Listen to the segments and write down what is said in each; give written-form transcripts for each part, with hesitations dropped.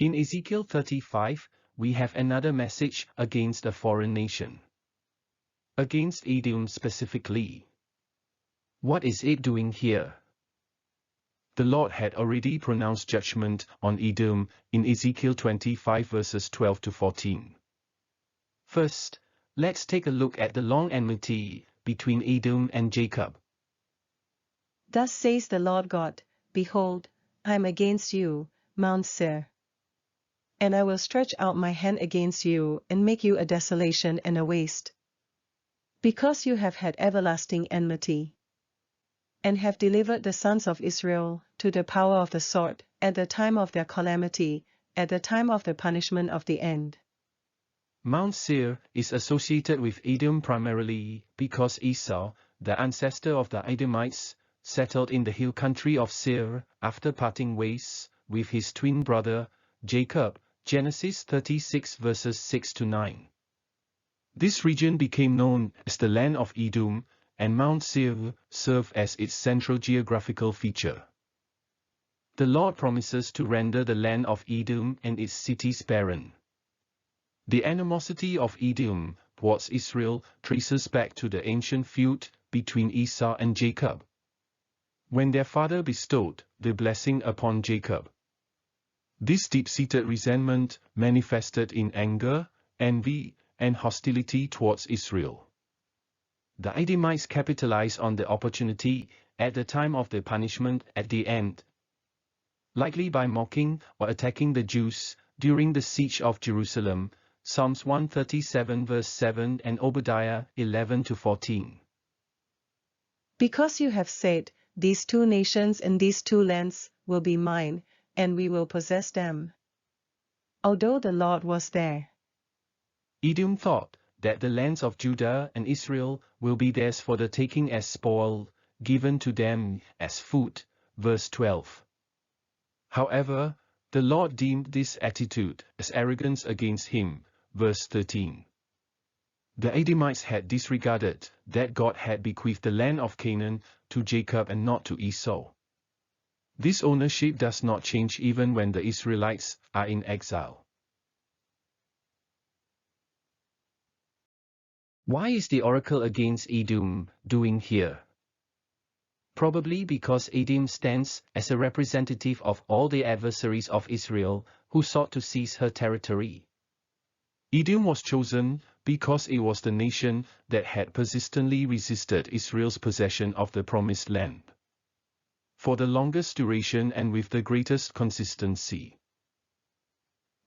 In Ezekiel 35, we have another message against a foreign nation. Against Edom specifically. What is it doing here? The Lord had already pronounced judgment on Edom in Ezekiel 25 verses 12 to 14. First, let's take a look at the long enmity between Edom and Jacob. Thus says the Lord God, Behold, I am against you, Mount Seir. And I will stretch out my hand against you, and make you a desolation and a waste. Because you have had everlasting enmity, and have delivered the sons of Israel to the power of the sword, at the time of their calamity, at the time of the punishment of the end. Mount Seir is associated with Edom primarily because Esau, the ancestor of the Edomites, settled in the hill country of Seir after parting ways with his twin brother, Jacob, Genesis 36 verses 6 to 9. This region became known as the land of Edom, and Mount Seir served as its central geographical feature. The Lord promises to render the land of Edom and its cities barren. The animosity of Edom towards Israel traces back to the ancient feud between Esau and Jacob, when their father bestowed the blessing upon Jacob. This deep-seated resentment manifested in anger, envy, and hostility towards Israel. The Edomites capitalized on the opportunity at the time of the punishment at the end, likely by mocking or attacking the Jews during the siege of Jerusalem, Psalms 137 verse 7 and Obadiah 11 to 14. Because you have said, These two nations and these two lands will be mine, and we will possess them. Although the Lord was there, Edom thought that the lands of Judah and Israel will be theirs for the taking as spoil, given to them as food, verse 12. However, the Lord deemed this attitude as arrogance against him, verse 13. The Edomites had disregarded that God had bequeathed the land of Canaan to Jacob and not to Esau. This ownership does not change even when the Israelites are in exile. Why is the oracle against Edom doing here? Probably because Edom stands as a representative of all the adversaries of Israel who sought to seize her territory. Edom was chosen because it was the nation that had persistently resisted Israel's possession of the promised land for the longest duration and with the greatest consistency.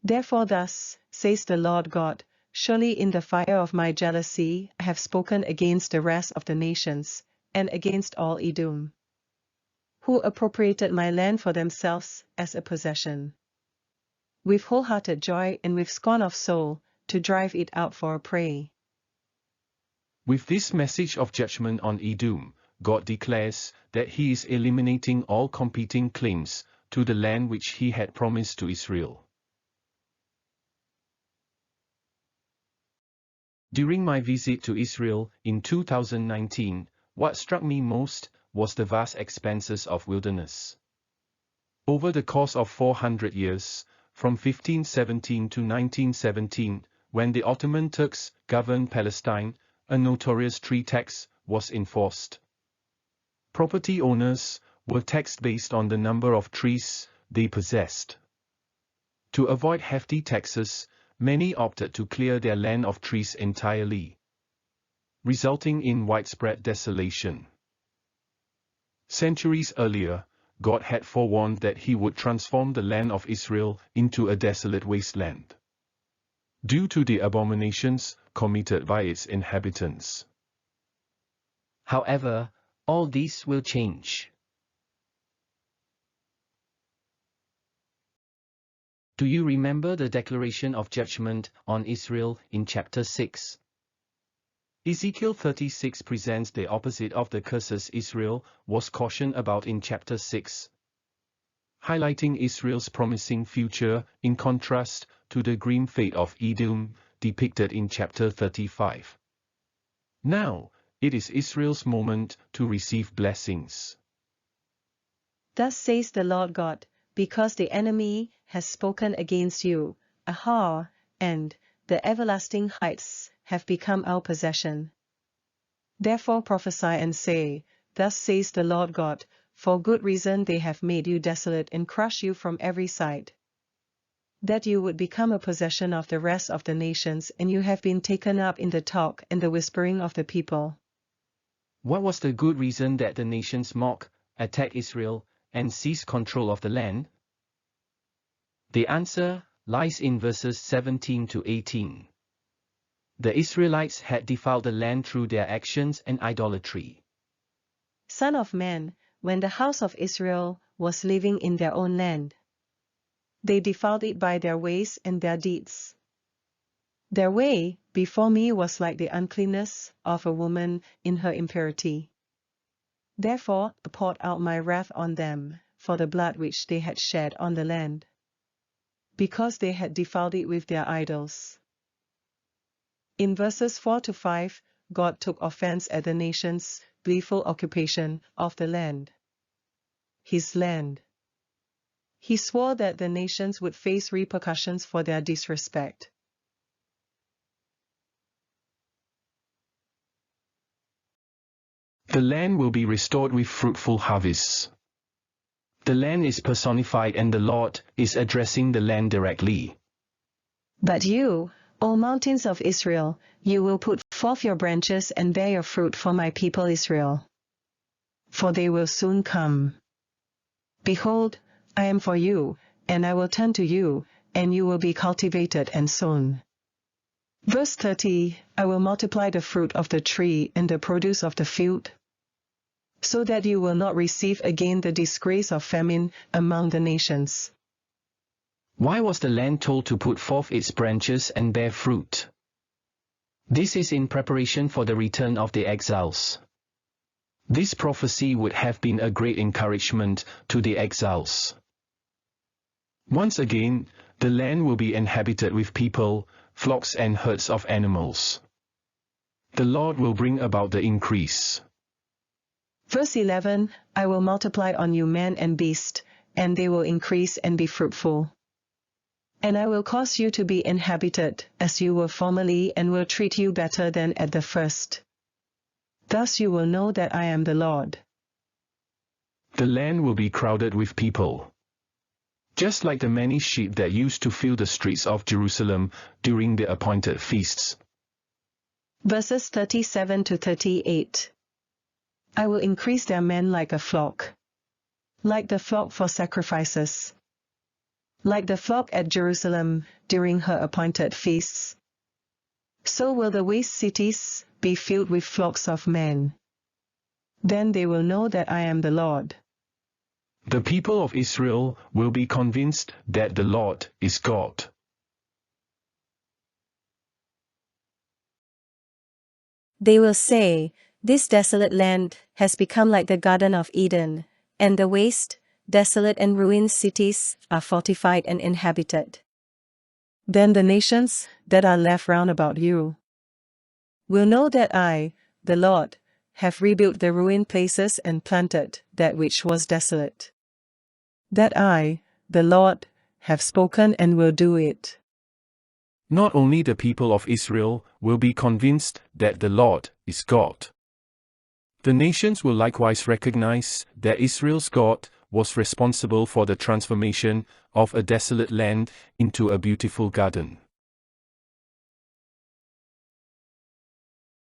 Therefore thus says the Lord God, Surely in the fire of my jealousy I have spoken against the rest of the nations, and against all Edom, who appropriated my land for themselves as a possession, with wholehearted joy and with scorn of soul, to drive it out for a prey. With this message of judgment on Edom, God declares that He is eliminating all competing claims to the land which He had promised to Israel. During my visit to Israel in 2019, what struck me most was the vast expanses of wilderness. Over the course of 400 years, from 1517 to 1917, when the Ottoman Turks governed Palestine, a notorious tree tax was enforced. Property owners were taxed based on the number of trees they possessed. To avoid hefty taxes, many opted to clear their land of trees entirely, resulting in widespread desolation. Centuries earlier, God had forewarned that He would transform the land of Israel into a desolate wasteland, due to the abominations committed by its inhabitants. However, all this will change. Do you remember the declaration of judgment on Israel in chapter 6? Ezekiel 36 presents the opposite of the curses Israel was cautioned about in chapter 6, highlighting Israel's promising future in contrast to the grim fate of Edom depicted in chapter 35. Now, it is Israel's moment to receive blessings. Thus says the Lord God, because the enemy has spoken against you, Aha, and the everlasting heights have become our possession. Therefore prophesy and say, Thus says the Lord God, for good reason they have made you desolate and crushed you from every side, that you would become a possession of the rest of the nations, and you have been taken up in the talk and the whispering of the people. What was the good reason that the nations mock, attack Israel, and seize control of the land? The answer lies in verses 17 to 18. The Israelites had defiled the land through their actions and idolatry. Son of man, when the house of Israel was living in their own land, they defiled it by their ways and their deeds. Their way before me was like the uncleanness of a woman in her impurity. Therefore I poured out my wrath on them for the blood which they had shed on the land, because they had defiled it with their idols. In verses 4 to 5, God took offense at the nation's gleeful occupation of the land, his land. He swore that the nations would face repercussions for their disrespect. The land will be restored with fruitful harvests. The land is personified and the Lord is addressing the land directly. But you, O mountains of Israel, you will put forth your branches and bear your fruit for my people Israel. For they will soon come. Behold, I am for you, and I will turn to you, and you will be cultivated and sown. Verse 30, I will multiply the fruit of the tree and the produce of the field, so that you will not receive again the disgrace of famine among the nations. Why was the land told to put forth its branches and bear fruit? This is in preparation for the return of the exiles. This prophecy would have been a great encouragement to the exiles. Once again, the land will be inhabited with people, flocks and herds of animals. The Lord will bring about the increase. Verse 11, I will multiply on you man and beast, and they will increase and be fruitful. And I will cause you to be inhabited as you were formerly, and will treat you better than at the first. Thus you will know that I am the Lord. The land will be crowded with people. Just like the many sheep that used to fill the streets of Jerusalem during the appointed feasts. Verses 37 to 38. I will increase their men like a flock, like the flock for sacrifices, like the flock at Jerusalem during her appointed feasts. So will the waste cities be filled with flocks of men. Then they will know that I am the Lord. The people of Israel will be convinced that the Lord is God. They will say, This desolate land has become like the Garden of Eden, and the waste, desolate and ruined cities are fortified and inhabited. Then the nations that are left round about you will know that I, the Lord, have rebuilt the ruined places and planted that which was desolate. That I, the Lord, have spoken and will do it. Not only the people of Israel will be convinced that the Lord is God. The nations will likewise recognize that Israel's God was responsible for the transformation of a desolate land into a beautiful garden.